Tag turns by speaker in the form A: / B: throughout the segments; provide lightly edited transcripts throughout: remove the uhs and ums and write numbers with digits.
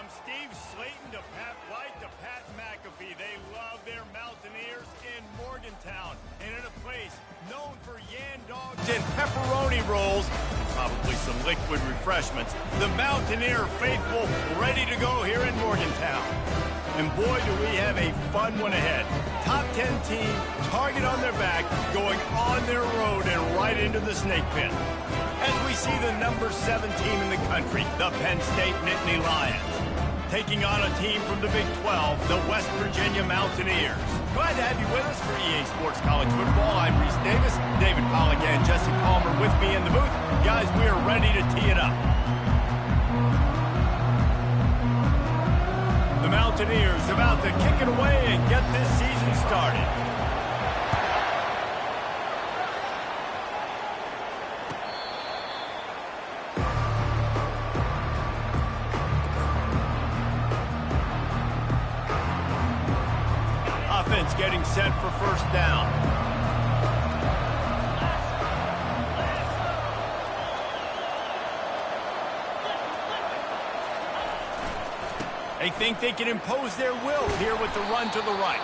A: From Steve Slayton to Pat White to Pat McAfee, they love their Mountaineers in Morgantown. And in a place known for yan dogs and pepperoni rolls, probably some liquid refreshments, the Mountaineer faithful ready to go here in Morgantown. And boy, do we have a fun one ahead. Top 10 team, target on their back, going on their road and right into the snake pit. As we see the number 7 team in the country, the Penn State Nittany Lions, taking on a team from the Big 12, the West Virginia Mountaineers. Glad to have you with us for EA Sports College Football. I'm Reese Davis, David Pollack and Jesse Palmer with me in the booth. Guys, we are ready to tee it up. The Mountaineers about to kick it away and get this season started. Offense getting set for first down. They think they can impose their will here with the run to the right.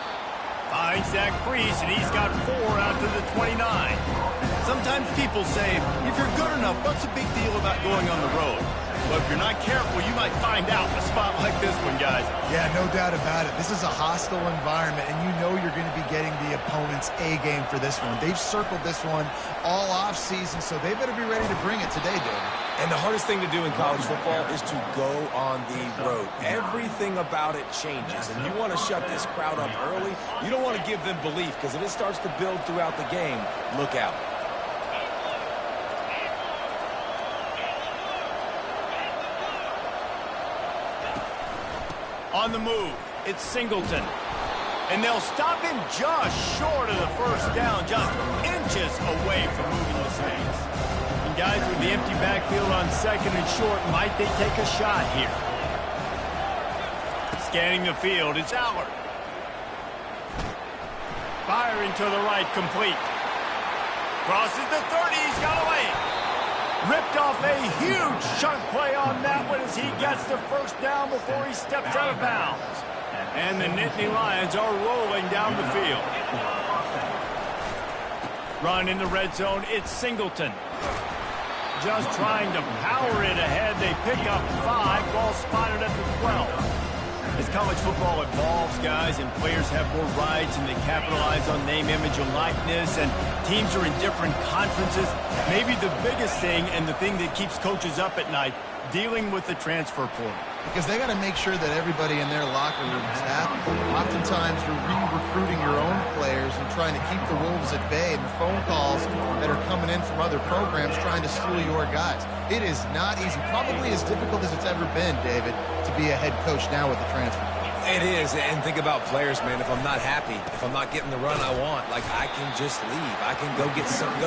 A: Finds that crease, and he's got 4 out to the 29. Sometimes people say, if you're good enough, what's the big deal about going on the road? But if you're not careful, you might find out in a spot like this one, guys.
B: Yeah, no doubt about it. This is a hostile environment, and you know you're going to be getting the opponent's A-game for this one. They've circled this one all off-season, so they better be ready to bring it today, David.
C: And the hardest thing to do in college football is to go on the road. Everything about it changes, and you want to shut this crowd up early. You don't want to give them belief, because if it starts to build throughout the game, look out.
A: On the move, it's Singleton. And they'll stop him just short of the first down, just inches away from moving the Saints. And guys, with the empty backfield on second and short, might they take a shot here? Scanning the field, it's Allard. Firing to the right, complete. Crosses the 30, he's got away. Ripped off a huge chunk play on that one as he gets the first down before he steps out of bounds. And the Nittany Lions are rolling down the field. Run in the red zone, it's Singleton. Just trying to power it ahead. They pick up 5, ball spotted at the 12. As college football evolves, guys, and players have more rights and they capitalize on name, image, and likeness, and teams are in different conferences, maybe the biggest thing and the thing that keeps coaches up at night, dealing with the transfer portal.
B: Because they got to make sure that everybody in their locker room is happy. Oftentimes, you're re-recruiting your own players and trying to keep the Wolves at bay, and the phone calls that are coming in from other programs trying to steal your guys. It is not easy. Probably as difficult as it's ever been, David, to be a head coach now with the transfer.
C: It is, and think about players, man. If I'm not happy, if I'm not getting the run I want, like, I can just leave. I can go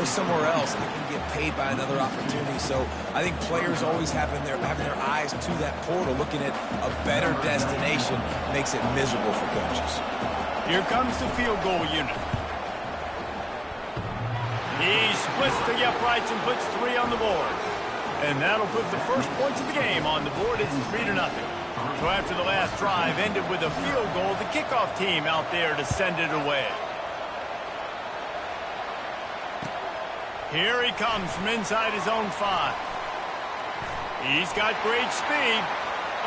C: somewhere else, and I can get paid by another opportunity. So I think players always having their eyes to that portal, looking at a better destination, makes it miserable for coaches.
A: Here comes the field goal unit. He splits the uprights and puts 3 on the board. And that'll put the first points of the game on the board. It's 3-0. So after the last drive ended with a field goal, the kickoff team out there to send it away. Here he comes from inside his own 5. He's got great speed.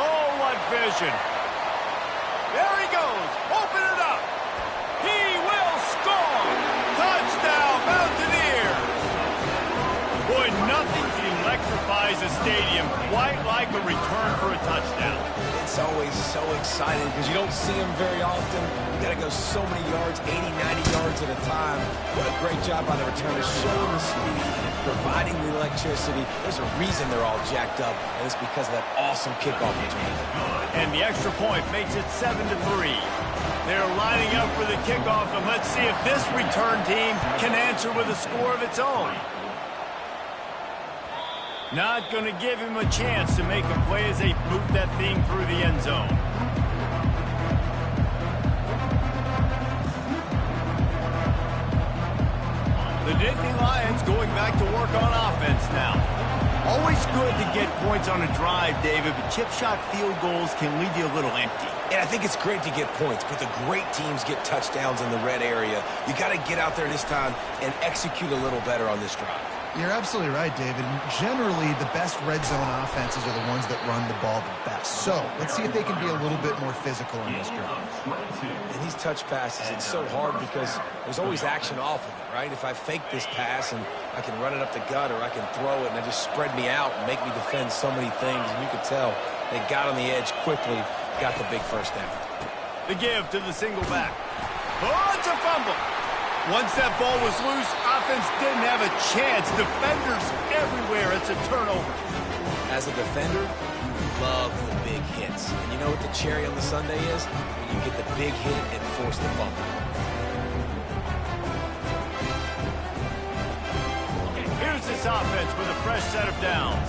A: Oh, what vision. There he goes. Open it up. He will score. Touchdown, Mountaineers. Boy, nothing electrifies a stadium quite like a return for a touchdown.
C: It's always so exciting because you don't see them very often. You got to go so many yards, 80, 90 yards at a time. What a great job by the returners, showing the speed, providing the electricity. There's a reason they're all jacked up, and it's because of that awesome kickoff return.
A: And the extra point makes it 7-3. They're lining up for the kickoff, and let's see if this return team can answer with a score of its own. Not going to give him a chance to make a play as they boot that thing through the end zone. The Nittany Lions going back to work on offense now. Always good to get points on a drive, David, but chip shot field goals can leave you a little empty.
C: And I think it's great to get points, but the great teams get touchdowns in the red area. You got to get out there this time and execute a little better on this drive.
B: You're absolutely right, David. And generally, the best red zone offenses are the ones that run the ball the best. So let's see if they can be a little bit more physical in this drive.
C: And these touch passes, it's so hard because there's always action off of it, right? If I fake this pass and I can run it up the gut or I can throw it and it just spread me out and make me defend so many things. And you could tell they got on the edge quickly, got the big first down.
A: The give to the single back. Oh, it's a fumble. Once that ball was loose, offense didn't have a chance. Defenders everywhere. It's a turnover.
C: As a defender, you love the big hits. And you know what the cherry on the sundae is? When you get the big hit and force the fumble.
A: Here's this offense with a fresh set of downs.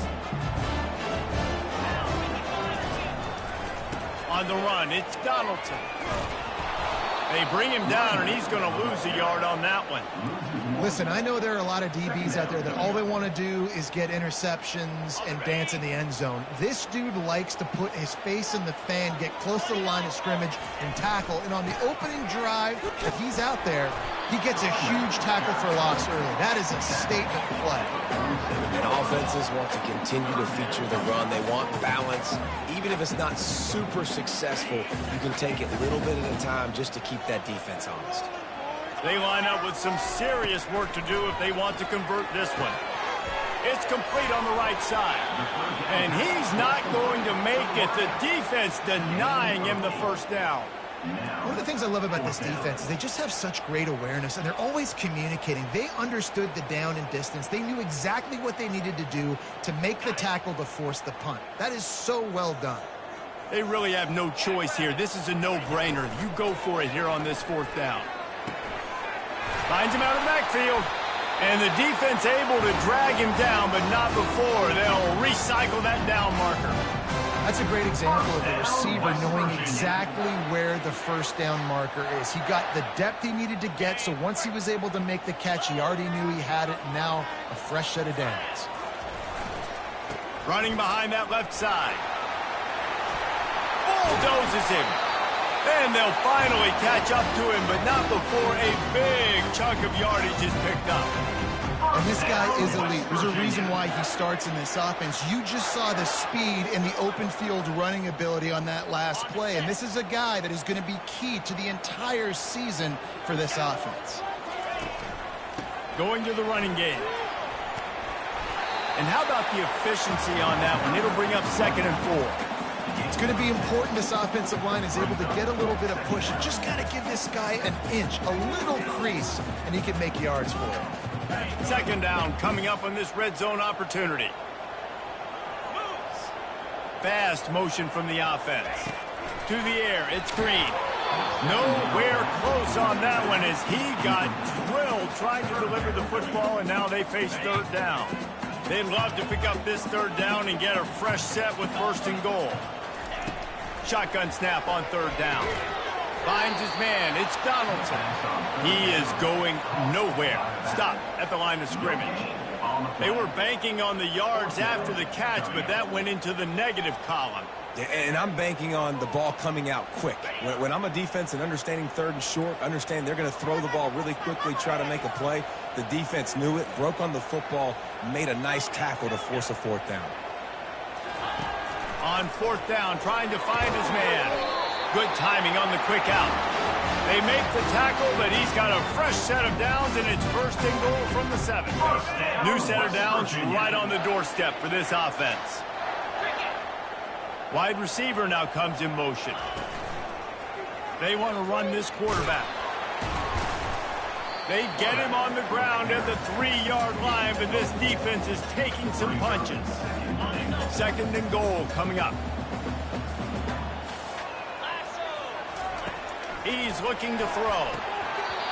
A: On the run, it's Donaldson. They bring him down, and he's going to lose a yard on that one.
B: Listen, I know there are a lot of DBs out there that all they want to do is get interceptions and dance in the end zone. This dude likes to put his face in the fan, get close to the line of scrimmage, and tackle. And on the opening drive, if he's out there, he gets a huge tackle for loss early. That is a statement play.
C: And offenses want to continue to feature the run. They want balance. Even if it's not super successful, you can take it little bit at a time just to keep that defense honest.
A: They line up with some serious work to do if they want to convert this one. It's complete on the right side. And he's not going to make it. The defense denying him the first down.
B: One of the things I love about this defense is they just have such great awareness, and they're always communicating. They understood the down and distance. They knew exactly what they needed to do to make the tackle to force the punt. That is so well done.
A: They really have no choice here. This is a no-brainer. You go for it here on this fourth down. Finds him out of the backfield. And the defense able to drag him down, but not before. They'll recycle that down marker.
B: That's a great example of the receiver knowing exactly where the first down marker is. He got the depth he needed to get, so once he was able to make the catch, he already knew he had it, and now a fresh set of downs.
A: Running behind that left side. Bulldozes him. And they'll finally catch up to him, but not before a big chunk of yardage is picked up.
B: And this guy is elite. There's a reason why he starts in this offense. You just saw the speed and the open field running ability on that last play. And this is a guy that is going to be key to the entire season for this offense.
A: Going to the running game. And how about the efficiency on that one? It'll bring up 2nd and 4.
B: It's going to be important this offensive line is able to get a little bit of push. You just got to give this guy an inch, a little crease, and he can make yards for it.
A: 2nd down coming up on this red zone opportunity. Fast motion from the offense. To the air, it's Green. Nowhere close on that one as he got drilled trying to deliver the football, and now they face 3rd down. They'd love to pick up this 3rd down and get a fresh set with 1st and goal. Shotgun snap on 3rd down. Finds his man. It's Donaldson. He is going nowhere. Stop at the line of scrimmage. They were banking on the yards after the catch, but that went into the negative column.
C: And I'm banking on the ball coming out quick. When I'm a defense and understanding 3rd and short, understand they're going to throw the ball really quickly, try to make a play. The defense knew it, broke on the football, made a nice tackle to force a 4th down.
A: On 4th down, trying to find his man. Good timing on the quick out. They make the tackle, but he's got a fresh set of downs, and it's 1st and goal from the 7. New set of downs right on the doorstep for this offense. Wide receiver now comes in motion. They want to run this quarterback. They get him on the ground at the 3-yard line, but this defense is taking some punches. 2nd and goal coming up. He's looking to throw.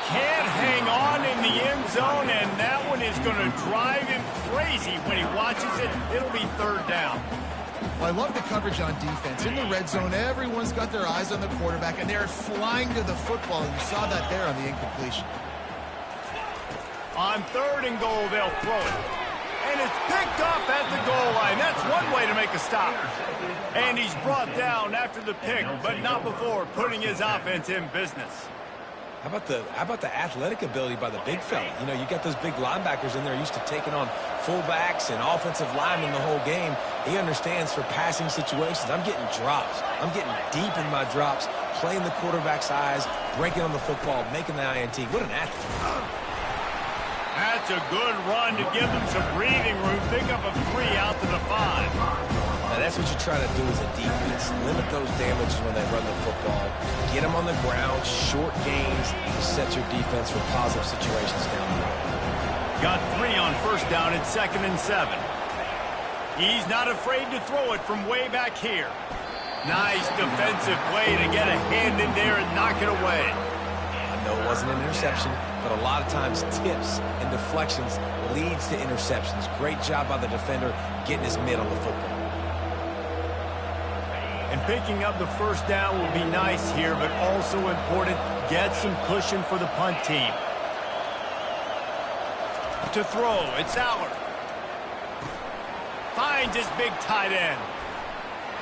A: Can't hang on in the end zone, and that one is going to drive him crazy when he watches it. It'll be 3rd down.
B: Well, I love the coverage on defense. In the red zone, everyone's got their eyes on the quarterback, and they're flying to the football, and you saw that there on the incompletion.
A: On 3rd and goal, they'll throw it. And it's picked off at the goal line. That's one way to make a stop. And he's brought down after the pick, but not before putting his offense in business.
C: How about the athletic ability by the big fella? You know, you got those big linebackers in there used to taking on fullbacks and offensive linemen the whole game. He understands for passing situations. I'm getting drops. I'm getting deep in my drops, playing the quarterback's eyes, breaking on the football, making the INT. What an athlete.
A: That's a good run to give them some breathing room. Pick up a 3 out to the 5.
C: Now that's what you try to do as a defense. Limit those damages when they run the football. Get them on the ground, short gains to set your defense for positive situations down the road.
A: Got 3 on first down at 2nd and 7. He's not afraid to throw it from way back here. Nice defensive play to get a hand in there and knock it away.
C: I know it wasn't an interception, but a lot of times tips and deflections leads to interceptions. Great job by the defender getting his mid on the football.
A: And picking up the first down will be nice here, but also important, get some cushion for the punt team. To throw, it's Aller. Finds his big tight end.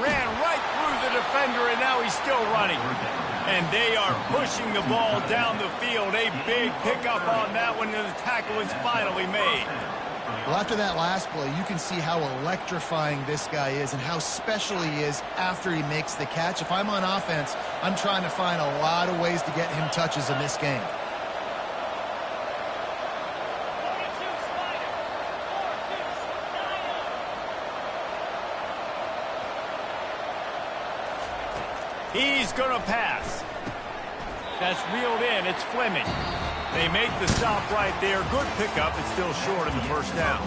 A: Ran right through the defender, and now he's still running. And they are pushing the ball down the field. A big pickup on that one, and the tackle is finally made.
B: Well, after that last play, you can see how electrifying this guy is and how special he is after he makes the catch. If I'm on offense, I'm trying to find a lot of ways to get him touches in this game.
A: He's going to pass. That's reeled in. It's Fleming. They make the stop right there. Good pickup. It's still short of the first down.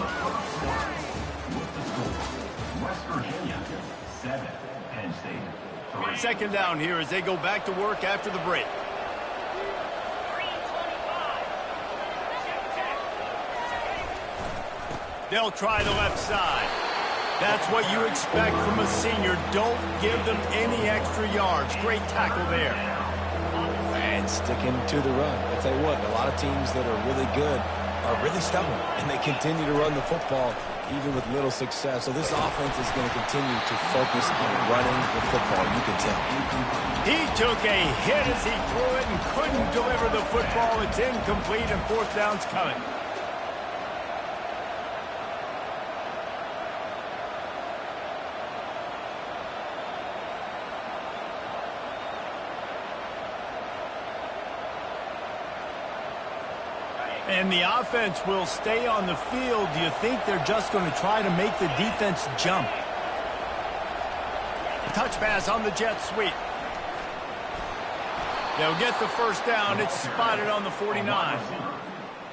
D: West Virginia, 7, Penn State. 3.
A: Second down here as they go back to work after the break. They'll try the left side. That's what you expect from a senior. Don't give them any extra yards. Great tackle there.
C: And sticking to the run. I'll tell you what, a lot of teams that are really good are really stubborn, and they continue to run the football even with little success. So this offense is going to continue to focus on running the football. You can tell.
A: He took a hit as he threw it and couldn't deliver the football. It's incomplete, and fourth down's coming. And the offense will stay on the field. Do you think they're just going to try to make the defense jump? Touch pass on the jet sweep. They'll get the first down. It's spotted on the 49.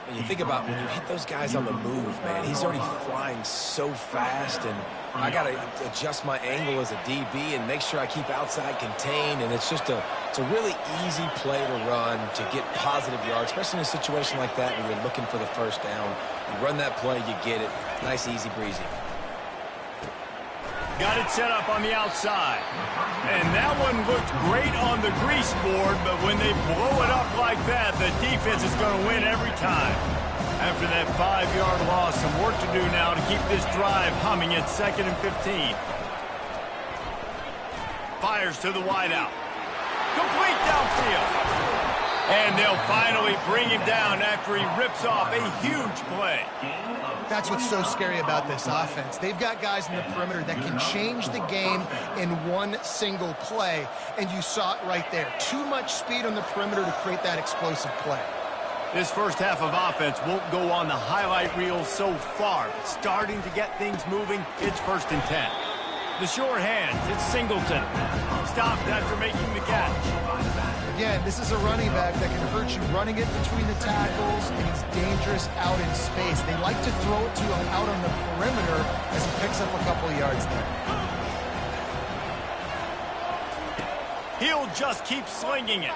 C: And you think about when you hit those guys on the move, man, he's already flying so fast, and I got to adjust my angle as a DB and make sure I keep outside contained, and it's just it's a really easy play to run to get positive yards, especially in a situation like that when you're looking for the first down. You run that play, you get it. Nice, easy breezy.
A: Got it set up on the outside. And that one looked great on the grease board, but when they blow it up like that, the defense is going to win every time. After that 5-yard loss, some work to do now to keep this drive humming at 2nd and 15. Fires to the wideout. Complete downfield. And they'll finally bring him down after he rips off a huge play.
B: That's what's so scary about this offense. They've got guys in the perimeter that can change the game in one single play, and you saw it right there. Too much speed on the perimeter to create that explosive play.
A: This first half of offense won't go on the highlight reel so far. But starting to get things moving, it's 1st and 10. The sure hands, it's Singleton. Stopped after making the catch.
B: Again, this is a running back that can hurt you running it between the tackles, and he's dangerous out in space. They like to throw it to him out on the perimeter as he picks up a couple of yards there.
A: He'll just keep slinging it.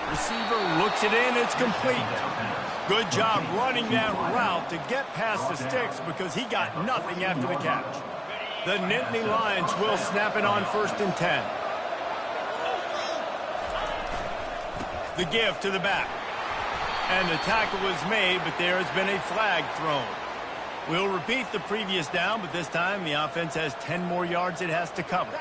A: Receiver looks it in, it's complete. Good job running that route to get past the sticks because he got nothing after the catch. The Nittany Lions will snap it on 1st and 10. The give to the back. And the tackle was made, but there has been a flag thrown. We'll repeat the previous down, but this time the offense has 10 more yards it has to cover.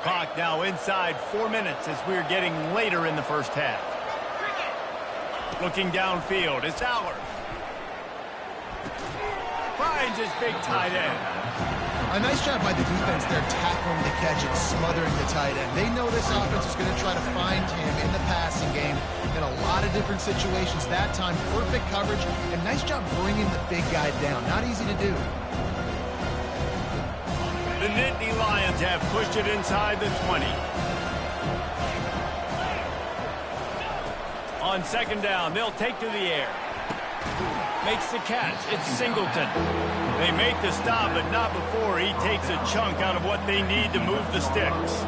A: Clock now inside 4 minutes as we're getting later in the first half. Looking downfield, it's Aller. Finds his big tight end.
B: A nice job by the defense there, tackling the catch and smothering the tight end. They know this offense is going to try to find him in the passing game in a lot of different situations. That time, perfect coverage, and nice job bringing the big guy down. Not easy to do.
A: The Nittany Lions have pushed it inside the 20. On second down, they'll take to the air. Makes the catch. It's Singleton. They make the stop, but not before he takes a chunk out of what they need to move the sticks.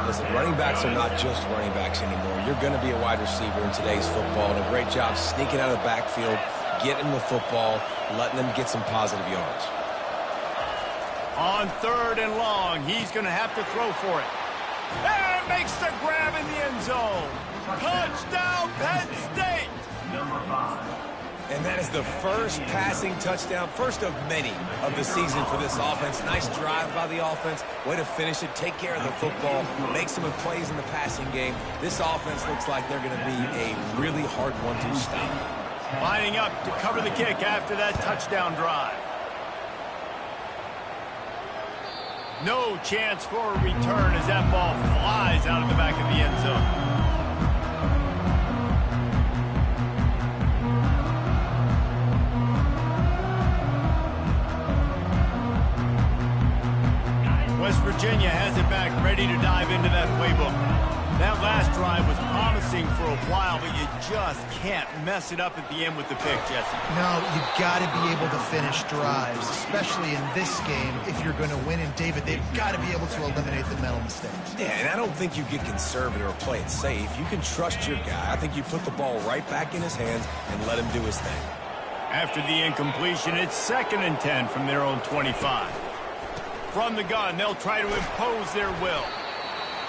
C: Listen, running backs are not just running backs anymore. You're going to be a wide receiver in today's football, and a great job sneaking out of the backfield, getting the football, letting them get some positive yards.
A: On third and long, he's going to have to throw for it. And makes the grab in the end zone. Touchdown, Penn State!
D: Number 5.
C: And that is the first passing touchdown, first of many of the season for this offense. Nice drive by the offense. Way to finish it, take care of the football, make some plays in the passing game. This offense looks like they're going to be a really hard one to stop.
A: Lining up to cover the kick after that touchdown drive. No chance for a return as that ball flies out of the back of the end zone. West Virginia has it back, ready to dive into that playbook. That last drive was promising for a while, but you just can't mess it up at the end with the pick, Jesse.
B: No, you've got to be able to finish drives, especially in this game if you're going to win. And, David, they've got to be able to eliminate the mental mistakes.
C: Yeah, and I don't think you get conservative or play it safe. You can trust your guy. I think you put the ball right back in his hands and let him do his thing.
A: After the incompletion, it's 2nd and 10 from their own 25. From the gun, they'll try to impose their will.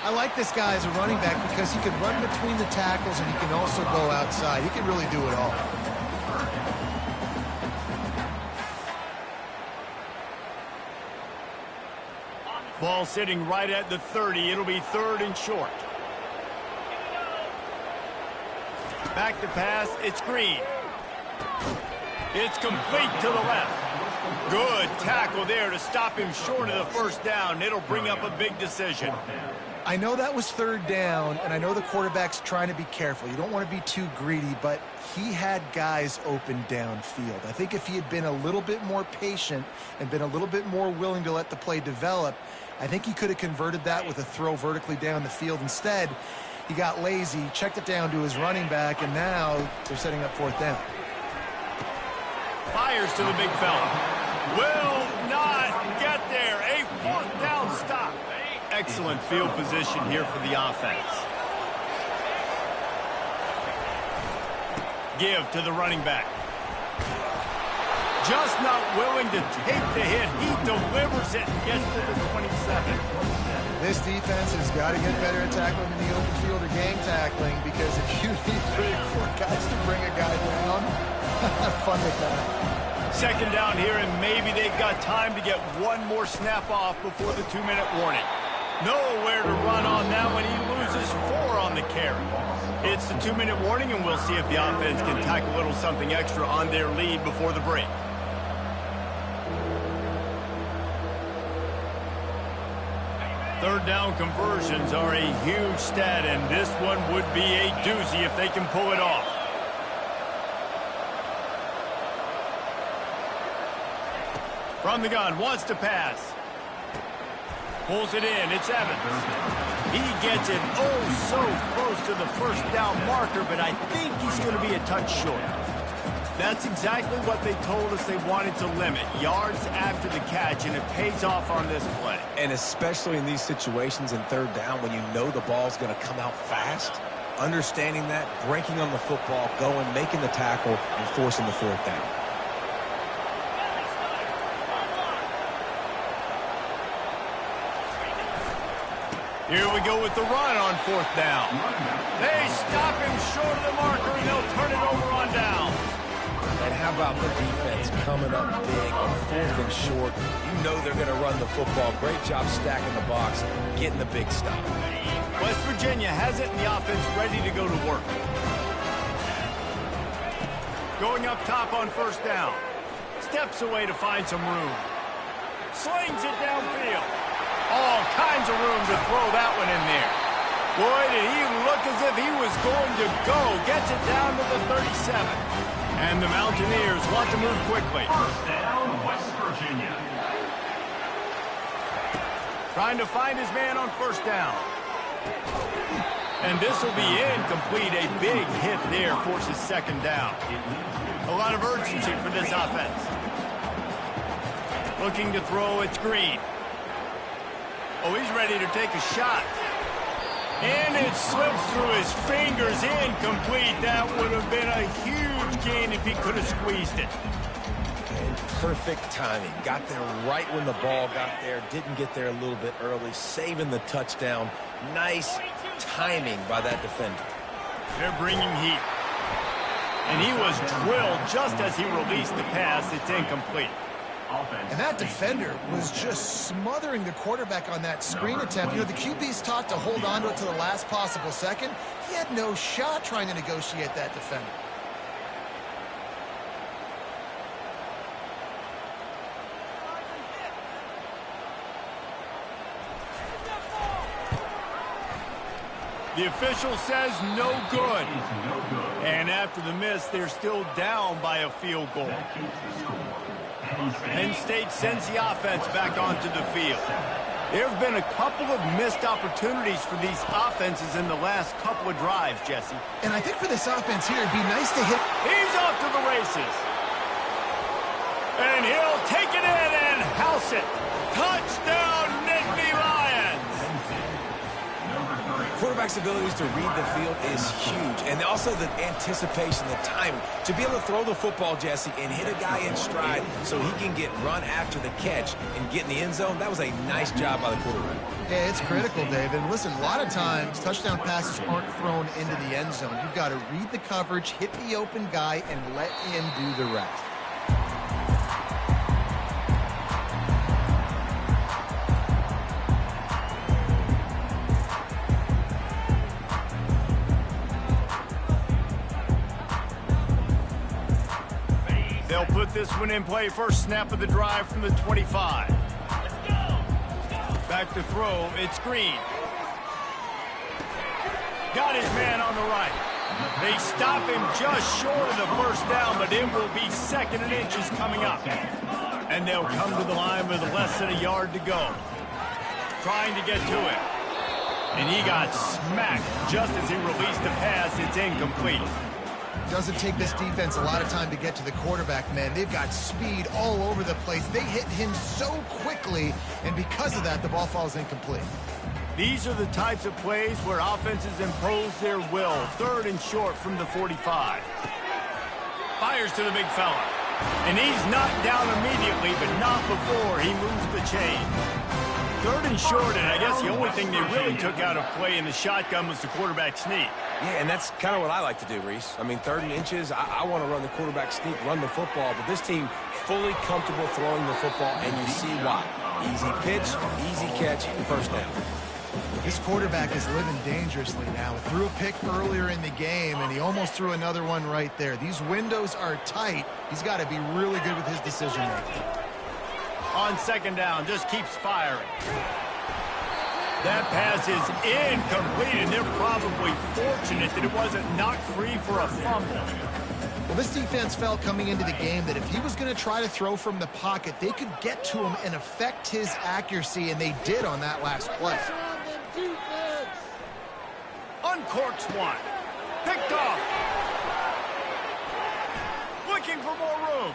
B: I like this guy as a running back because he can run between the tackles and he can also go outside. He can really do it all.
A: Ball sitting right at the 30. It'll be 3rd and short. Back to pass. It's Green. It's complete to the left. Good tackle there to stop him short of the first down. It'll bring up a big decision.
B: I know that was 3rd down, and I know the quarterback's trying to be careful. You don't want to be too greedy, but he had guys open downfield. I think if he had been a little bit more patient and been a little bit more willing to let the play develop, I think he could have converted that with a throw vertically down the field. Instead, he got lazy, checked it down to his running back, and now they're setting up 4th down.
A: Fires to the big fella. Will not get there. A 4th down stop. Excellent field position here for the offense. Give to the running back. Just not willing to take the hit. He delivers it and gets to the 27.
B: This defense has got to get better at tackling in the open field or game tackling, because if you need 3 or 4 guys to bring a guy down, have fun with that.
A: 2nd down here, and maybe they've got time to get one more snap off before the 2-minute warning. Nowhere to run on that one. He loses 4 on the carry. It's the 2-minute warning, and we'll see if the offense can tack a little something extra on their lead before the break. Third down conversions are a huge stat, and this one would be a doozy if they can pull it off. From the gun, wants to pass. Pulls it in, it's Evans. He gets it so close to the first down marker, but I think he's going to be a touch short. That's exactly what they told us they wanted to limit, yards after the catch, and it pays off on this play.
C: And especially in these situations in 3rd down when you know the ball's going to come out fast, understanding that, breaking on the football, going, making the tackle, and forcing the 4th down.
A: Here we go with the run on 4th down. They stop him short of the marker, and they'll turn it over on down.
C: And how about the defense coming up big on 4th and short? You know they're going to run the football. Great job stacking the box, getting the big stop.
A: West Virginia has it, and the offense ready to go to work. Going up top on 1st down. Steps away to find some room. Slings it downfield. All kinds of room to throw that one in there. Boy, did he look as if he was going to go. Gets it down to the 37. And the Mountaineers want to move quickly.
D: 1st down, West Virginia.
A: Trying to find his man on 1st down. And this will be incomplete. A big hit there forces 2nd down. A lot of urgency for this offense. Looking to throw, it's Green. Oh, he's ready to take a shot. And it slips through his fingers, incomplete. That would have been a huge gain if he could have squeezed it.
C: And perfect timing. Got there right when the ball got there. Didn't get there a little bit early. Saving the touchdown. Nice timing by that defender.
A: They're bringing heat. And he was drilled just as he released the pass. It's incomplete.
B: And that defender was just smothering the quarterback on that screen attempt. You know, the QB's taught to hold on to it to the last possible second. He had no shot trying to negotiate that defender.
A: The official says no good. And after the miss, they're still down by a field goal. Penn State sends the offense back onto the field. There have been a couple of missed opportunities for these offenses in the last couple of drives, Jesse.
B: And I think for this offense here, it'd be nice to hit.
A: He's off to the races. And he'll take it in and house it. Touchdown, Nittany Lions.
C: Quarterback's abilities to read the field is huge. And also the anticipation, the timing. To be able to throw the football, Jesse, and hit a guy in stride so he can get run after the catch and get in the end zone, that was a nice job by the quarterback.
B: Yeah, it's critical, David. Listen, a lot of times, touchdown passes aren't thrown into the end zone. You've got to read the coverage, hit the open guy, and let him do the rest.
A: They'll put this one in play. First snap of the drive from the 25. Back to throw. It's Green. Got his man on the right. They stop him just short of the 1st down, but it will be 2nd and inches coming up. And they'll come to the line with less than a yard to go. Trying to get to it. And he got smacked just as he released the pass. It's incomplete.
B: Doesn't take this defense a lot of time to get to the quarterback, man. They've got speed all over the place. They hit him so quickly, and because of that, the ball falls incomplete.
A: These are the types of plays where offenses impose their will. 3rd and short from the 45. Fires to the big fella. And he's knocked down immediately, but not before he moves the chain. 3rd and short, and I guess the only thing they really took out of play in the shotgun was the quarterback sneak.
C: Yeah, and that's kind of what I like to do, Reese. I mean, 3rd and inches, I want to run the quarterback sneak, run the football, but this team fully comfortable throwing the football, and you see why. Easy pitch, easy catch, 1st down.
B: This quarterback is living dangerously now. Threw a pick earlier in the game, and he almost threw another one right there. These windows are tight. He's got to be really good with his decision-making.
A: On 2nd down, just keeps firing. That pass is incomplete, and they're probably fortunate that it wasn't knocked free for a fumble.
B: Well, this defense felt coming into the game that if he was going to try to throw from the pocket, they could get to him and affect his accuracy, and they did on that last play.
A: Uncorks one. Picked off. Looking for more room.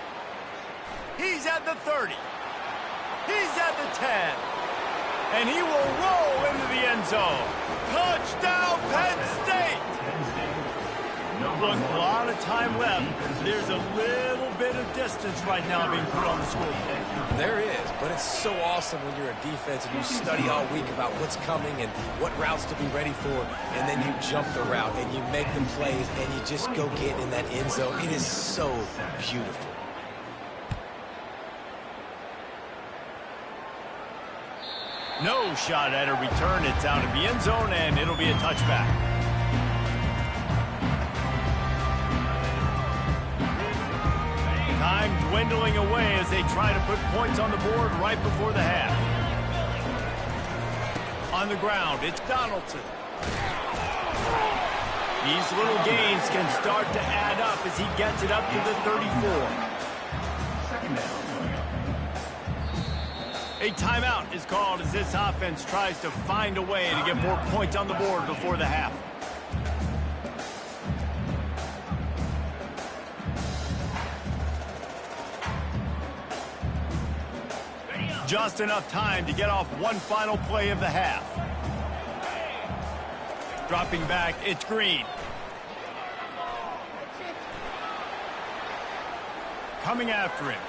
A: He's at the 30. He's at the 10. And he will roll into the end zone. Touchdown, Penn State! Look, a lot of time left. There's a little bit of distance right now being put on the scoreboard.
C: There is, but it's so awesome when you're a defense and you study all week about what's coming and what routes to be ready for, and then you jump the route and you make the plays and you just go get in that end zone. It is so beautiful.
A: No shot at a return. It's out of the end zone, and it'll be a touchback. Time dwindling away as they try to put points on the board right before the half. On the ground, it's Donaldson. These little gains can start to add up as he gets it up to the 34. A timeout is called as this offense tries to find a way to get more points on the board before the half. Just enough time to get off one final play of the half. Dropping back, it's Green. Coming after him.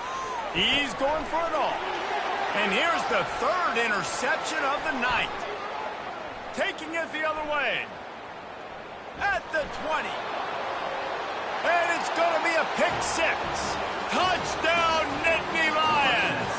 A: He's going for it all. And here's the third interception of the night. Taking it the other way. At the 20. And it's going to be a pick six. Touchdown, Nittany Lions.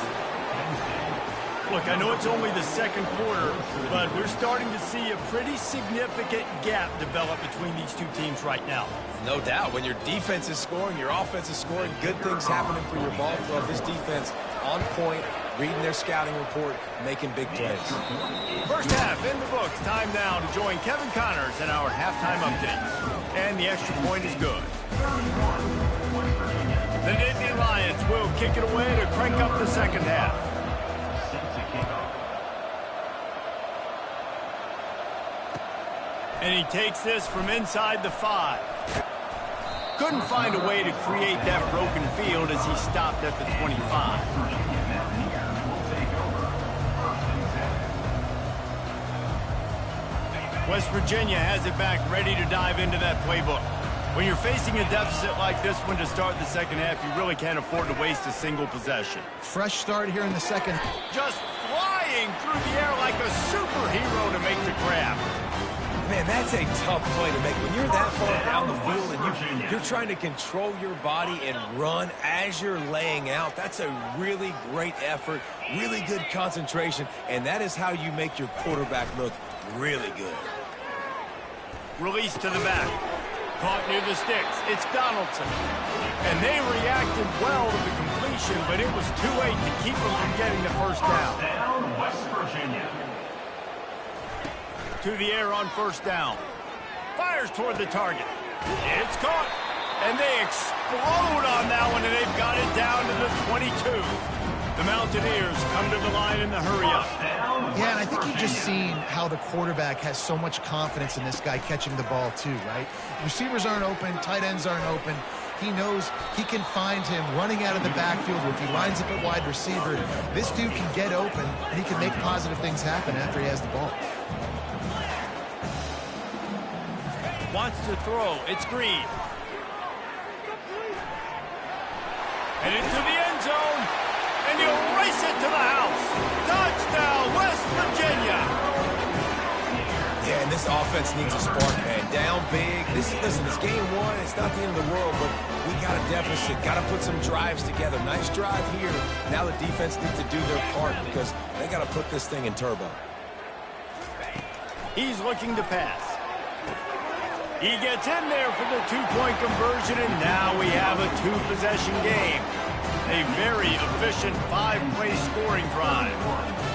A: Look, I know it's only the second quarter, but we're starting to see a pretty significant gap develop between these two teams right now.
C: No doubt. When your defense is scoring, your offense is scoring, good things happening for your ball club. This defense on point, reading their scouting report, making big plays.
A: First half in the books. Time now to join Kevin Connors in our halftime update. And the extra point is good. The Nittany Lions will kick it away to crank up the second half. And he takes this from inside the 5. Couldn't find a way to create that broken field as he stopped at the 25. West Virginia has it back ready to dive into that playbook. When you're facing a deficit like this one to start the second half, you really can't afford to waste a single possession.
B: Fresh start here in the second.
A: Just flying through the air like a superhero to make the grab.
C: Man, that's a tough play to make. When you're that far down the field and you're trying to control your body and run as you're laying out, that's a really great effort, really good concentration, and that is how you make your quarterback look really good.
A: Release to the back. Caught near the sticks. It's Donaldson. And they reacted well to the completion, but it was too late to keep them from getting the first down.
D: West Virginia.
A: To the air on first down. Fires toward the target. It's caught. And they explode on that one, and they've got it down to the 22. The Mountaineers come to the line in the hurry-up.
B: Yeah, and I think you've just seen how the quarterback has so much confidence in this guy catching the ball too, right? Receivers aren't open, tight ends aren't open. He knows he can find him running out of the backfield, or if he lines up at wide receiver, this dude can get open, and he can make positive things happen after he has the ball.
A: Wants to throw. It's Green. And into the end zone. And he'll race it to the house. Touchdown, West Virginia.
C: Yeah, and this offense needs a spark, man. Down big. Listen, it's game one. It's not the end of the world, but we got a deficit. Got to put some drives together. Nice drive here. Now the defense needs to do their part because they got to put this thing in turbo.
A: He's looking to pass. He gets in there for the two-point conversion, and now we have a two-possession game. A very efficient five-play scoring drive.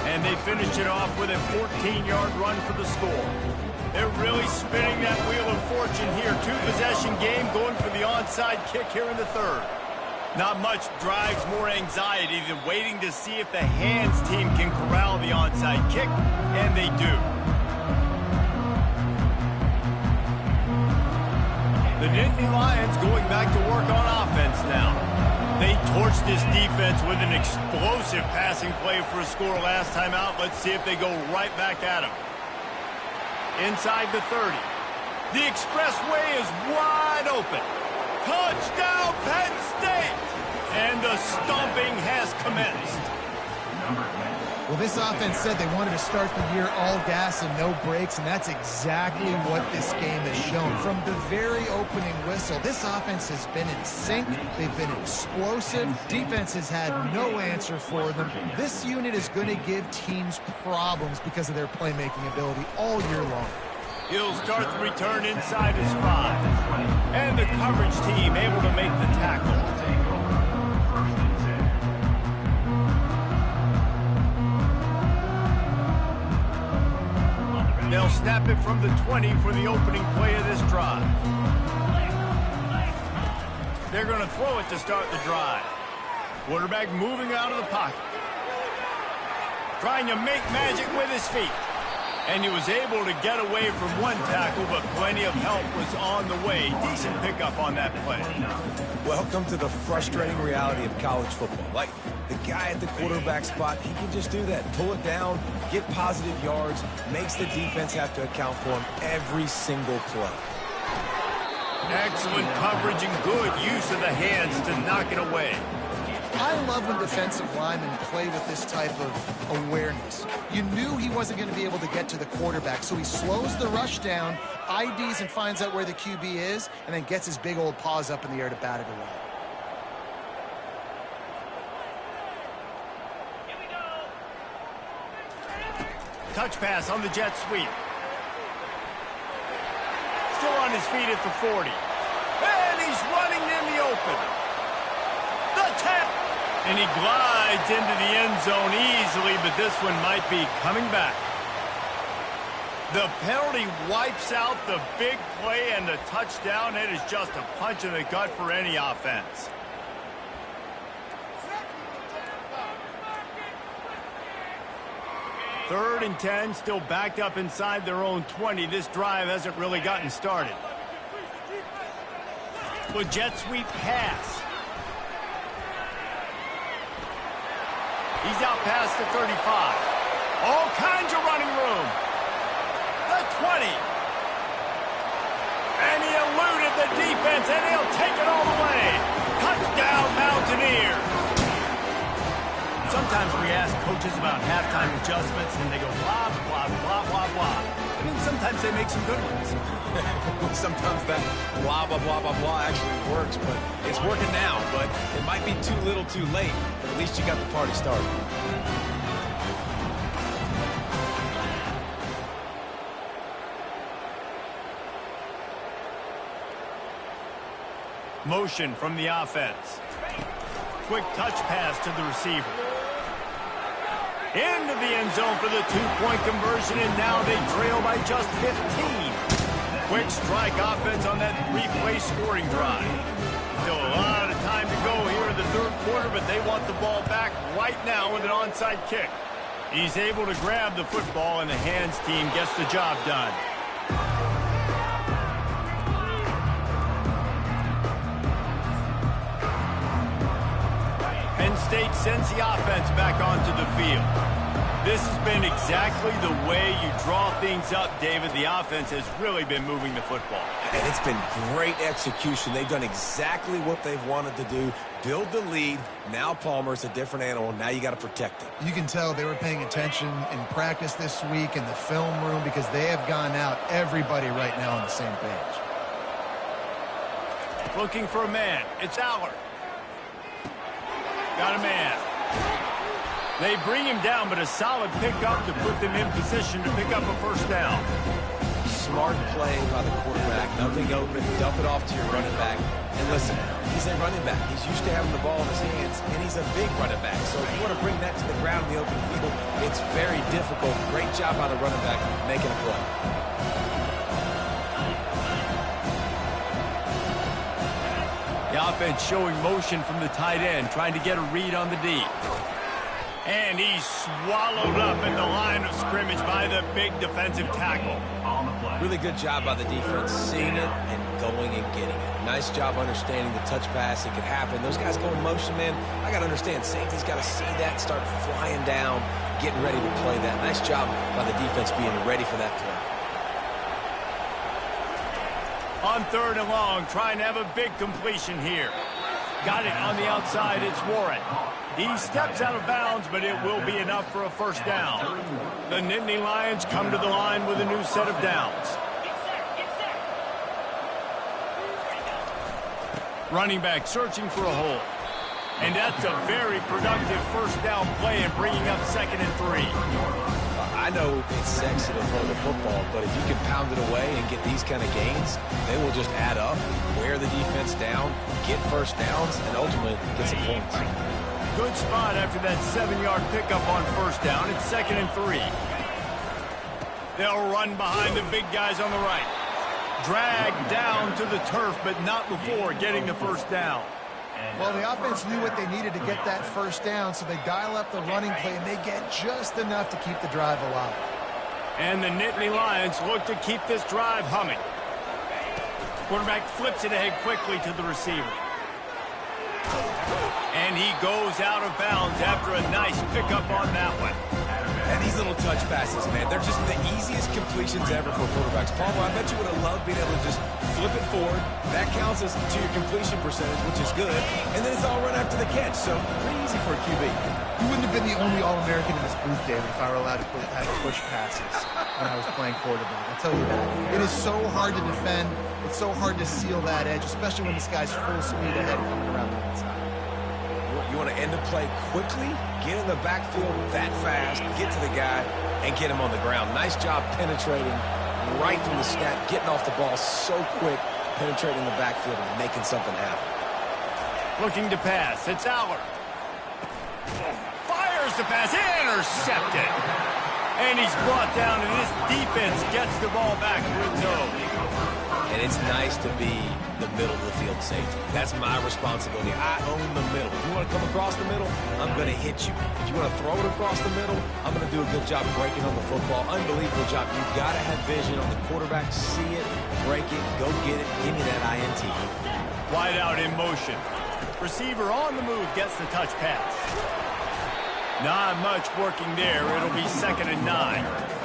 A: And they finish it off with a 14-yard run for the score. They're really spinning that wheel of fortune here. Two-possession game going for the onside kick here in the third. Not much drives more anxiety than waiting to see if the hands team can corral the onside kick, and they do. The Nittany Lions going back to work on offense now. They torched this defense with an explosive passing play for a score last time out. Let's see if they go right back at him. Inside the 30. The expressway is wide open. Touchdown, Penn State! And the stomping has commenced.
B: Well, this offense said they wanted to start the year all gas and no brakes, and that's exactly what this game has shown. From the very opening whistle, this offense has been in sync. They've been explosive. Defense has had no answer for them. This unit is going to give teams problems because of their playmaking ability all year long.
A: He'll start the return inside his 5. And the coverage team able to make the tackle. They'll snap it from the 20 for the opening play of this drive. They're going to throw it to start the drive. Quarterback moving out of the pocket. Trying to make magic with his feet. And he was able to get away from one tackle, but plenty of help was on the way. Decent pickup on that play.
C: Welcome to the frustrating reality of college football. Like, the guy at the quarterback spot, he can just do that. Pull it down, get positive yards, makes the defense have to account for him every single play.
A: Excellent coverage and good use of the hands to knock it away.
B: I love when defensive linemen play with this type of awareness. You knew he wasn't going to be able to get to the quarterback, so he slows the rush down, IDs and finds out where the QB is, and then gets his big old paws up in the air to bat it away.
A: Touch pass on the jet sweep. Still on his feet at the 40. And he's running in the open. The tap. And he glides into the end zone easily, but this one might be coming back. The penalty wipes out the big play, and the touchdown. It is just a punch in the gut for any offense. Third and 10, still backed up inside their own 20. This drive hasn't really gotten started. The jet sweep pass. He's out past the 35. All kinds of running room. The 20. And he eluded the defense, and he'll take it all the way. Touchdown, Mountaineers. Sometimes we ask coaches about halftime adjustments, and they go blah, blah, blah, blah, blah. And then sometimes they make some good ones.
C: Sometimes that blah, blah, blah, blah, blah actually works, but it's working now. But it might be too little too late, but at least you got the party started.
A: Motion from the offense. Quick touch pass to the receiver. Into the end zone for the two-point conversion, and now they trail by just 15. Quick strike offense on that three-play scoring drive. Still a lot of time to go here in the third quarter, but they want the ball back right now with an onside kick. He's able to grab the football, and the hands team gets the job done. Penn State sends the offense back onto the field. This has been exactly the way you draw things up, David. The offense has really been moving the football.
C: And it's been great execution. They've done exactly what they've wanted to do. Build the lead. Now Palmer's a different animal. Now you got to protect him.
B: You can tell they were paying attention in practice this week in the film room because they have gone out everybody right now on the same page.
A: Looking for a man. It's Aller. Got a man. They bring him down, but a solid pickup to put them in position to pick up a first down.
C: Smart play by the quarterback. Nothing open. Dump it off to your running back. And listen, he's a running back. He's used to having the ball in his hands, and he's a big running back. So if you want to bring that to the ground in the open field, it's very difficult. Great job by the running back making a play.
A: The offense showing motion from the tight end, trying to get a read on the D. And he's swallowed up at the line of scrimmage by the big defensive tackle.
C: Really good job by the defense, seeing it and going and getting it. Nice job understanding the touch pass. It could happen. Those guys go in motion, man. I got to understand, safety's got to see that, start flying down, getting ready to play that. Nice job by the defense being ready for that play.
A: On third and long, trying to have a big completion here. Got it on the outside, it's Warren. He steps out of bounds, but it will be enough for a first down. The Nittany Lions come to the line with a new set of downs. Running back searching for a hole. And that's a very productive first down play and bringing up 2nd and 3.
C: I know it's sexy to throw the football, but if you can pound it away and get these kind of gains, they will just add up, wear the defense down, get first downs, and ultimately get some points.
A: Good spot after that 7-yard pickup on first down. It's 2nd and 3. They'll run behind the big guys on the right. Dragged down to the turf, but not before getting the first down.
B: Well, the offense knew what they needed to get that first down, so they dial up the running play, and they get just enough to keep the drive alive.
A: And the Nittany Lions look to keep this drive humming. Quarterback flips it ahead quickly to the receiver. And he goes out of bounds after a nice pickup on that one.
C: And these little touch passes, man, they're just the easiest completions ever for quarterbacks. Paul, I bet you would have loved being able to just flip it forward. That counts as to your completion percentage, which is good. And then it's all run after the catch, so pretty easy for a QB.
B: You wouldn't have been the only All-American in this booth, David, if I were allowed to have push passes when I was playing quarterback. I'll tell you that. It is so hard to defend. It's so hard to seal that edge, especially when this guy's full speed ahead coming around the inside.
C: You want to end the play quickly, get in the backfield that fast, get to the guy, and get him on the ground. Nice job penetrating right from the snap, getting off the ball so quick, penetrating the backfield and making something happen.
A: Looking to pass. It's Aller. Fires the pass. Intercepted. And he's brought down, and this defense gets the ball back to its own.
C: And it's nice to be the middle of the field safety. That's my responsibility. I own the middle. If you want to come across the middle, I'm going to hit you. If you want to throw it across the middle, I'm going to do a good job breaking on the football. Unbelievable job. You've got to have vision on the quarterback. See it, break it, go get it, give me that INT.
A: Wide out in motion. Receiver on the move gets the touch pass. Not much working there. It'll be 2nd and 9.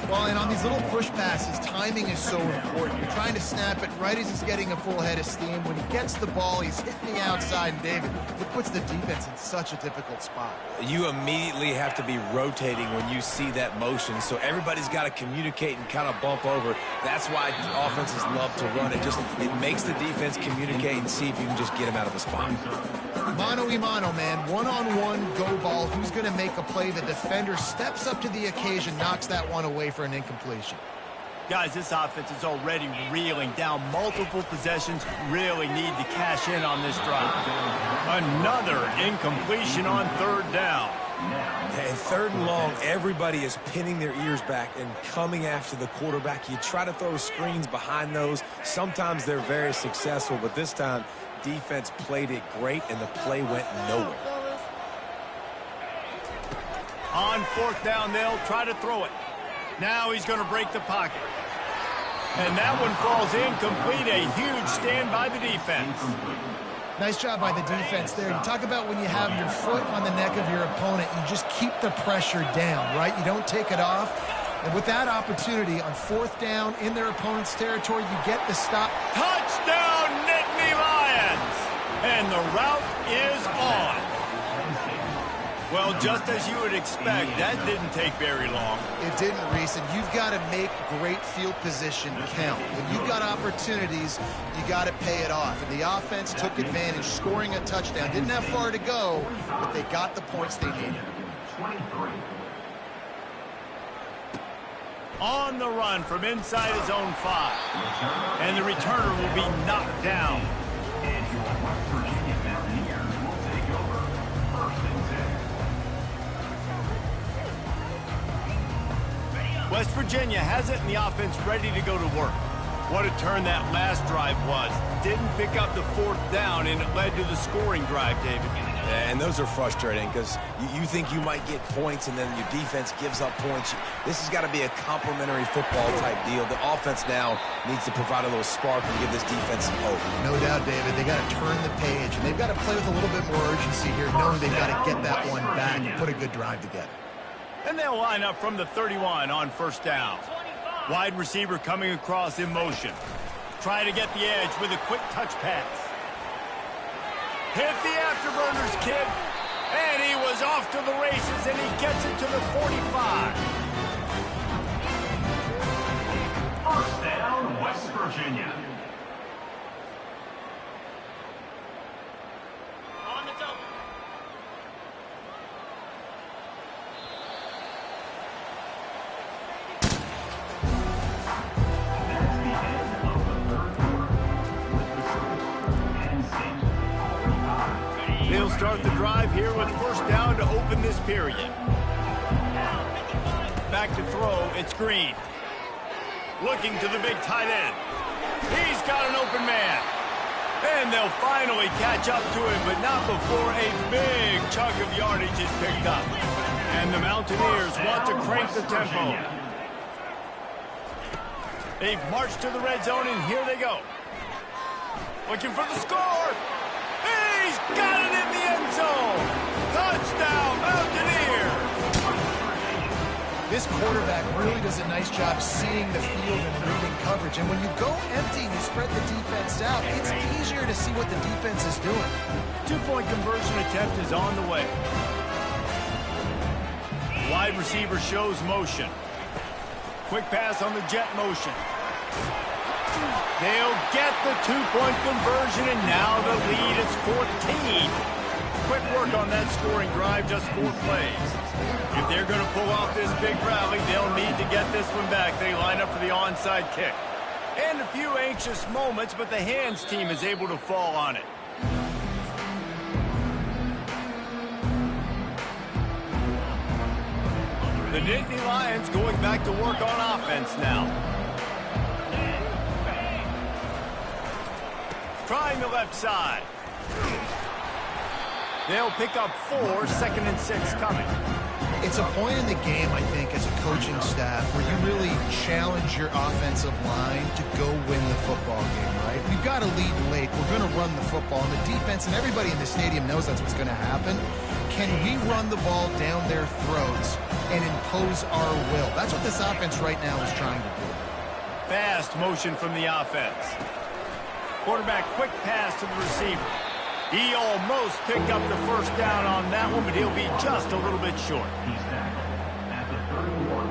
B: Well, and on these little push passes, timing is so important. You're trying to snap it right as he's getting a full head of steam. When he gets the ball, he's hitting the outside. And, David, it puts the defense in such a difficult spot.
C: You immediately have to be rotating when you see that motion, so everybody's got to communicate and kind of bump over. That's why offenses love to run it. It makes the defense communicate and see if you can just get him out of the spot.
B: Mano-a-mano, man. One-on-one, go ball. Who's going to make a play? The defender steps up to the occasion, knocks that one away for an incompletion.
A: Guys, this offense is already reeling down multiple possessions. Really need to cash in on this drive. Another incompletion on 3rd down.
C: And 3rd and long, everybody is pinning their ears back and coming after the quarterback. You try to throw screens behind those. Sometimes they're very successful, but this time, defense played it great, and the play went nowhere.
A: On 4th down, they'll try to throw it. Now he's going to break the pocket. And that one falls incomplete. A huge stand by the defense.
B: Nice job by the defense there. You talk about when you have your foot on the neck of your opponent, you just keep the pressure down, right? You don't take it off. And with that opportunity on 4th down in their opponent's territory, you get the stop.
A: Touchdown, Nittany Lions! And the route is on. Well, just as you would expect, that didn't take very long.
B: It didn't, Reese, and you've got to make great field position count. When you've got opportunities, you got to pay it off. And the offense took advantage, scoring a touchdown. Didn't have far to go, but they got the points they needed.
A: On the run from inside his own 5. And the returner will be knocked down. West Virginia has it, and the offense ready to go to work. What a turn that last drive was. Didn't pick up the 4th down, and it led to the scoring drive, David.
C: Yeah, and those are frustrating because you think you might get points, and then your defense gives up points. This has got to be a complementary football type deal. The offense now needs to provide a little spark and give this defense some hope.
B: No doubt, David. They got to turn the page, and they've got to play with a little bit more urgency here, knowing they've got to get that one back and put a good drive together.
A: And they'll line up from the 31 on 1st down. Wide receiver coming across in motion. Try to get the edge with a quick touch pass. Hit the afterburners, kid. And he was off to the races, and he gets it to the 45.
D: First down, West Virginia.
E: On the double.
D: That's the end of the third quarter. With the score, Penn State 45.
A: They'll start the drive here with first down to open this period. Back to throw, it's Green. Looking to the big tight end. He's got an open man. And they'll finally catch up to him, but not before a big chunk of yardage is picked up. And the Mountaineers want to crank the tempo. They've marched to the red zone, and here they go. Looking for the score. He's got it in the end zone. Touchdown, Mountaineers.
B: This quarterback really does a nice job seeing the field and reading coverage. And when you go empty and you spread the defense out, it's easier to see what the defense is doing.
A: Two-point conversion attempt is on the way. Wide receiver shows motion. Quick pass on the jet motion. They'll get the two-point conversion, and now the lead is 14. Quick work on that scoring drive, just 4 plays. If they're going to pull off this big rally, they'll need to get this one back. They line up for the onside kick. And a few anxious moments, but the hands team is able to fall on it. The Nittany Lions going back to work on offense now. Trying the left side. They'll pick up 4, 2nd and 6 coming.
B: It's a point in the game, I think, as a coaching staff where you really challenge your offensive line to go win the football game, right? We've got to lead late. We're going to run the football. And the defense and everybody in the stadium knows that's what's going to happen. Can we run the ball down their throats and impose our will? That's what this offense right now is trying to do.
A: Fast motion from the offense. Quarterback quick pass to the receiver. He almost picked up the first down on that one, but he'll be just a little bit short.
D: He's tackled at the 31.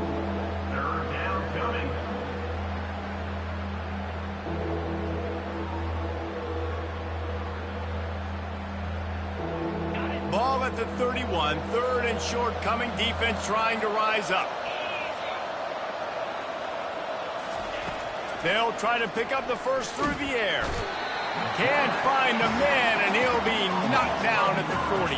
D: Third down coming.
A: Ball at the 31, 3rd and short coming. Defense trying to rise up. They'll try to pick up the first through the air. Can't find a man, and he'll be knocked down at the 40.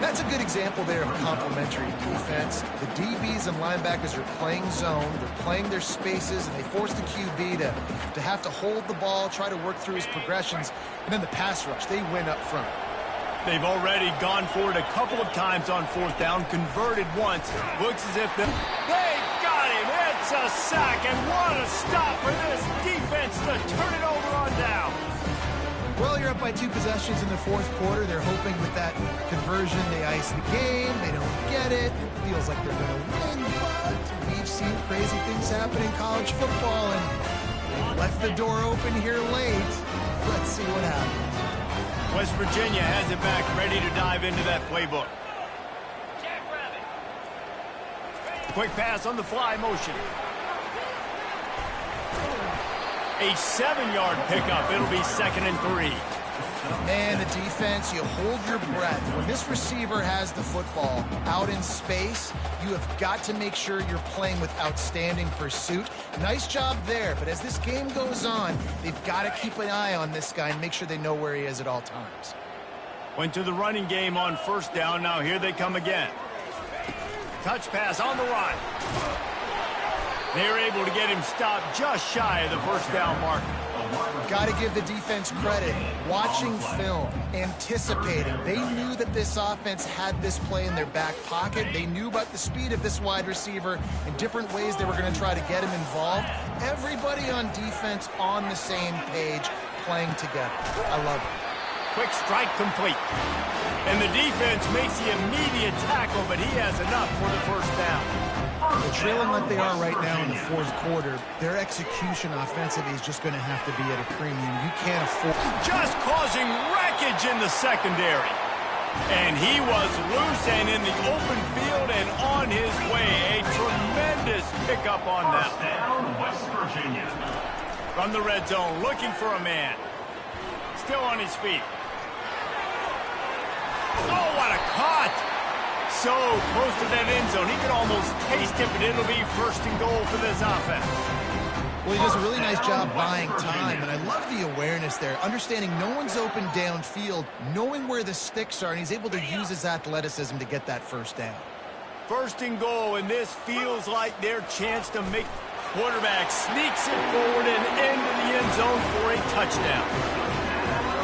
B: That's a good example there of complementary defense. The DBs and linebackers are playing zone, they're playing their spaces, and they force the QB to have to hold the ball, try to work through his progressions, and then the pass rush, they win up front.
A: They've already gone for it a couple of times on 4th down, converted once. Looks as if they got him. It's a sack, and what a stop for this defense to turn it over on down.
B: Well, you're up by 2 possessions in the 4th quarter. They're hoping with that conversion they ice the game. They don't get it. It feels like they're going to win, but we've seen crazy things happen in college football, and they've left the door open here late. Let's see what happens.
A: West Virginia has it back, ready to dive into that playbook. Quick pass on the fly motion. A 7-yard pickup. It'll be 2nd and 3.
B: Man, the defense, you hold your breath. When this receiver has the football out in space, you have got to make sure you're playing with outstanding pursuit. Nice job there, but as this game goes on, they've got to keep an eye on this guy and make sure they know where he is at all times.
A: Went to the running game on 1st down. Now here they come again. Touch pass on the run. They're able to get him stopped just shy of the 1st down mark.
B: Got to give the defense credit. Watching film, anticipating. They knew that this offense had this play in their back pocket. They knew about the speed of this wide receiver and different ways they were going to try to get him involved. Everybody on defense on the same page, playing together. I love it.
A: Quick strike complete. And the defense makes the immediate tackle, but he has enough for the 1st down.
B: They're trailing like they are right now in the 4th quarter. Their execution offensively is just going to have to be at a premium. You can't afford...
A: Just causing wreckage in the secondary. And he was loose and in the open field and on his way. A tremendous pickup on that.
D: First down, West Virginia.
A: From the red zone, looking for a man. Still on his feet. Oh, what a cut! So close to that end zone. He could almost taste it, but it'll be first and goal for this offense.
B: Well, he does a really nice job buying time, and I love the awareness there, understanding no one's open downfield, knowing where the sticks are, and he's able to use his athleticism to get that first down.
A: First and goal, and this feels like their chance to make. Quarterback sneaks it forward and into the end zone for a touchdown.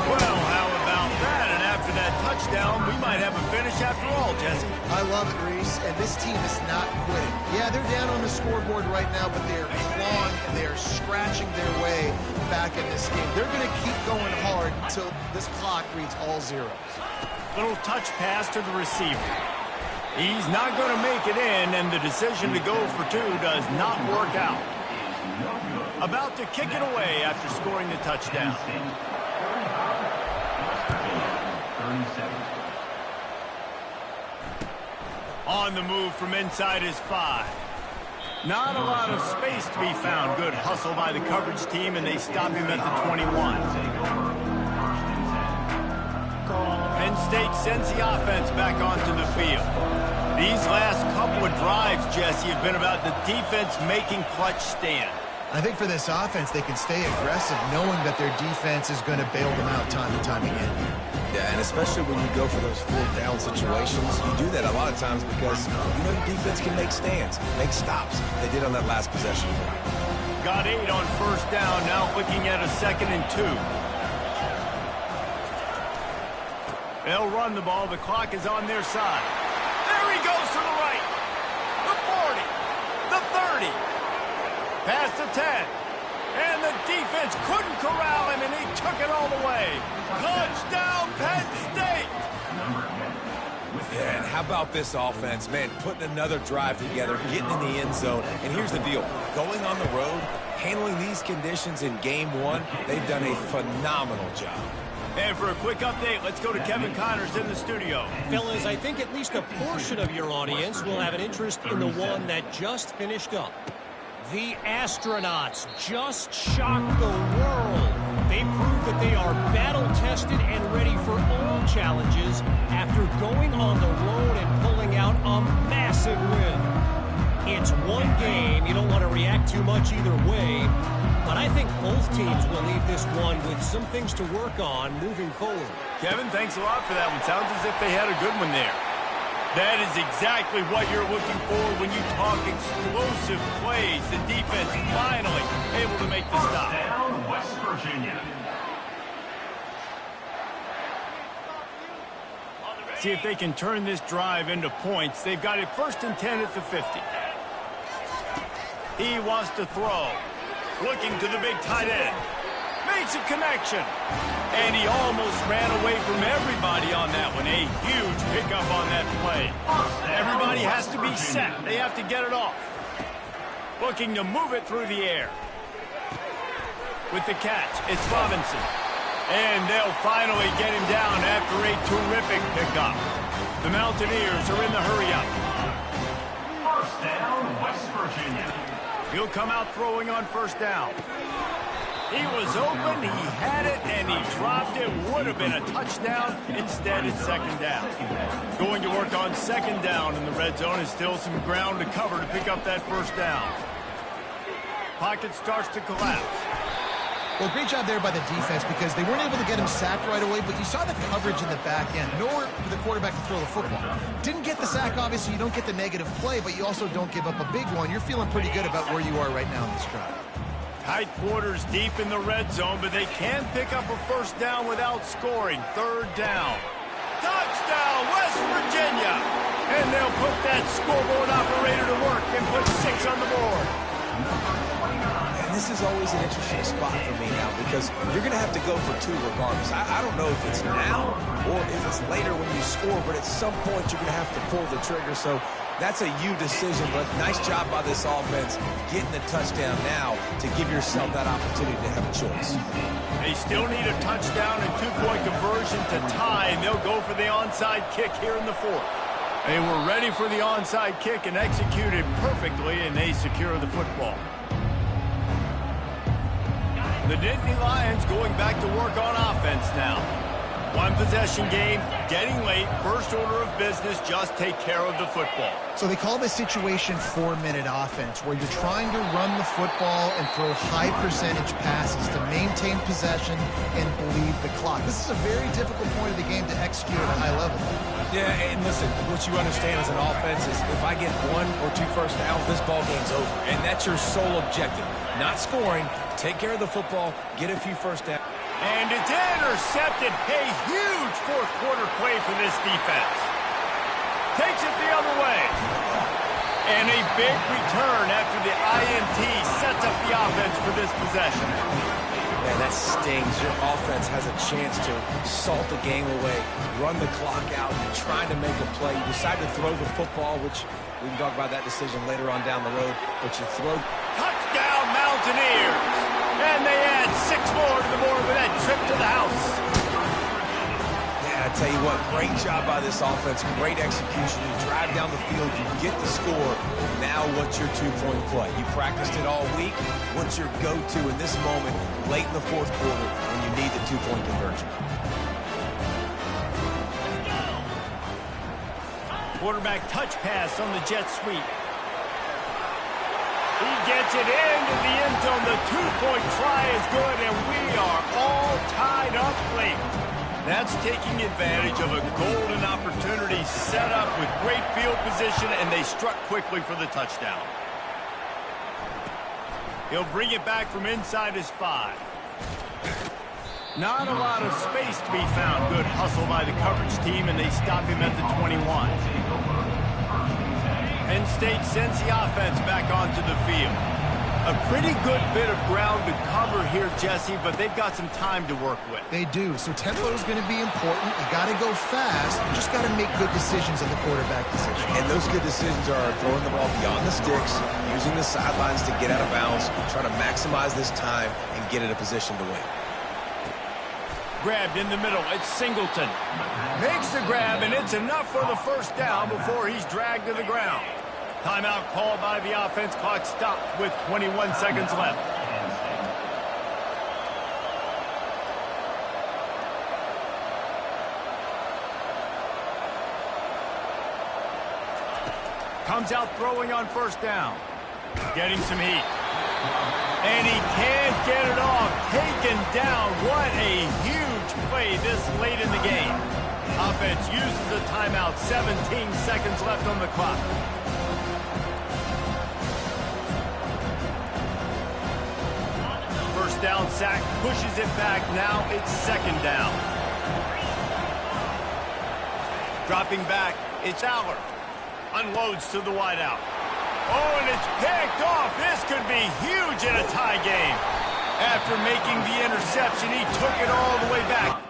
A: Well, how about that? And after that touchdown, we might have a finish after all, Jesse.
B: I love it, Reese, and this team is not quitting. Yeah, they're down on the scoreboard right now, but they're clawing and they're scratching their way back in this game. They're going to keep going hard until this clock reads all zeros.
A: Little touch pass to the receiver. He's not going to make it in, and the decision to go for two does not work out. About to kick it away after scoring the touchdown. On the move from inside his 5. Not a lot of space to be found. Good hustle by the coverage team, and they stop him at the 21. Penn State sends the offense back onto the field. These last couple of drives, Jesse, have been about the defense making clutch stand.
B: I think for this offense, they can stay aggressive knowing that their defense is going to bail them out time and time again.
C: Yeah, and especially when you go for those fourth down situations, you do that a lot of times because you know the defense can make stands, make stops. They did on that last possession.
A: Got 8 on first down, now looking at a 2nd and 2. They'll run the ball. The clock is on their side. There he goes to the right. The 40. The 30. Past the 10. And the defense couldn't corral him, and he took it all the way. Touchdown, Penn State!
C: Yeah, and how about this offense, man, putting another drive together, getting in the end zone. And here's the deal. Going on the road, handling these conditions in game 1, they've done a phenomenal job.
A: And for a quick update, let's go to Kevin Connors in the studio.
E: Fellas, I think at least a portion of your audience will have an interest in the one that just finished up. The astronauts just shocked the world. They proved that they are battle-tested and ready for all challenges after going on the road and pulling out a massive win. It's one game. You don't want to react too much either way. But I think both teams will leave this one with some things to work on moving forward.
A: Kevin, thanks a lot for that one. Sounds as if they had a good one there. That is exactly what you're looking for when you talk explosive plays. The defense finally able to make the stop.
D: First down, West Virginia.
A: See if they can turn this drive into points. They've got it 1st and 10 at the 50. He wants to throw. Looking to the big tight end. Makes a connection. And he almost ran away from everybody on that one. A huge pickup on that play. Everybody has to be set. They have to get it off. Looking to move it through the air. With the catch, it's Robinson. And they'll finally get him down after a terrific pickup. The Mountaineers are in the hurry-up.
D: First down, West Virginia.
A: He'll come out throwing on first down. He was open, he had it, and he dropped it. Would have been a touchdown. Instead, it's 2nd down. Going to work on 2nd down in the red zone is still some ground to cover to pick up that first down. Pocket starts to collapse.
B: Well, great job there by the defense because they weren't able to get him sacked right away, but you saw the coverage in the back end. Nowhere for the quarterback to throw the football. Didn't get the sack, obviously. You don't get the negative play, but you also don't give up a big one. You're feeling pretty good about where you are right now in this drive.
A: Tight quarters deep in the red zone, but they can pick up a first down without scoring. 3rd down. Touchdown, West Virginia! And they'll put that scoreboard operator to work and put 6 on the board.
C: And this is always an interesting spot for me now because you're going to have to go for two regardless. I don't know if it's now or if it's later when you score, but at some point you're going to have to pull the trigger. So that's a you decision, but nice job by this offense getting the touchdown now to give yourself that opportunity to have a choice.
A: They still need a touchdown and two-point conversion to tie, and they'll go for the onside kick here in the fourth. They were ready for the onside kick and executed perfectly, and they secure the football. The Nittany Lions going back to work on offense now. One possession game, getting late, first order of business, just take care of the football.
B: So they call this situation 4-minute offense, where you're trying to run the football and throw high percentage passes to maintain possession and bleed the clock. This is a very difficult point of the game to execute at a high level.
C: Yeah, and listen, what you understand as an offense is if I get 1 or 2 first downs, this ball game's over. And that's your sole objective. Not scoring, take care of the football, get a few first downs.
A: And it's intercepted. A huge fourth quarter play for this defense. Takes it the other way. And a big return after the INT sets up the offense for this possession.
C: Man, that stings. Your offense has a chance to salt the game away, run the clock out, and trying to make a play. You decide to throw the football, which we can talk about that decision later on down the road, but you throw.
A: Touchdown, Mountaineers. And they add 6 more to the board with that trip to the house.
C: Yeah, I tell you what, great job by this offense. Great execution. You drive down the field, you get the score. Now what's your two-point play? You practiced it all week. What's your go-to in this moment late in the fourth quarter when you need the two-point conversion?
A: Quarterback touch pass on the jet sweep. He gets it into the end zone. The two-point try is good, and we are all tied up late. That's taking advantage of a golden opportunity set up with great field position, and they struck quickly for the touchdown. He'll bring it back from inside his 5. Not a lot of space to be found. Good hustle by the coverage team, and they stop him at the 21. Penn State sends the offense back onto the field. A pretty good bit of ground to cover here, Jesse, but they've got some time to work with.
B: They do. So tempo is going to be important. You got to go fast. You just got to make good decisions in the quarterback position.
C: And those good decisions are throwing the ball beyond the sticks, using the sidelines to get out of bounds, try to maximize this time and get in a position to win.
A: Grabbed in the middle. It's Singleton. Makes the grab, and it's enough for the first down before he's dragged to the ground. Timeout called by the offense. Clock stopped with 21 seconds left. Comes out throwing on first down. Getting some heat. And he can't get it off. Taken down. What a huge play this late in the game. Offense uses a timeout. 17 seconds left on the clock. First down sack. Pushes it back. Now it's second down. Dropping back. It's Aller. Unloads to the wideout. Oh, and it's picked off. This could be huge in a tie game. After making the interception, he took it all the way back.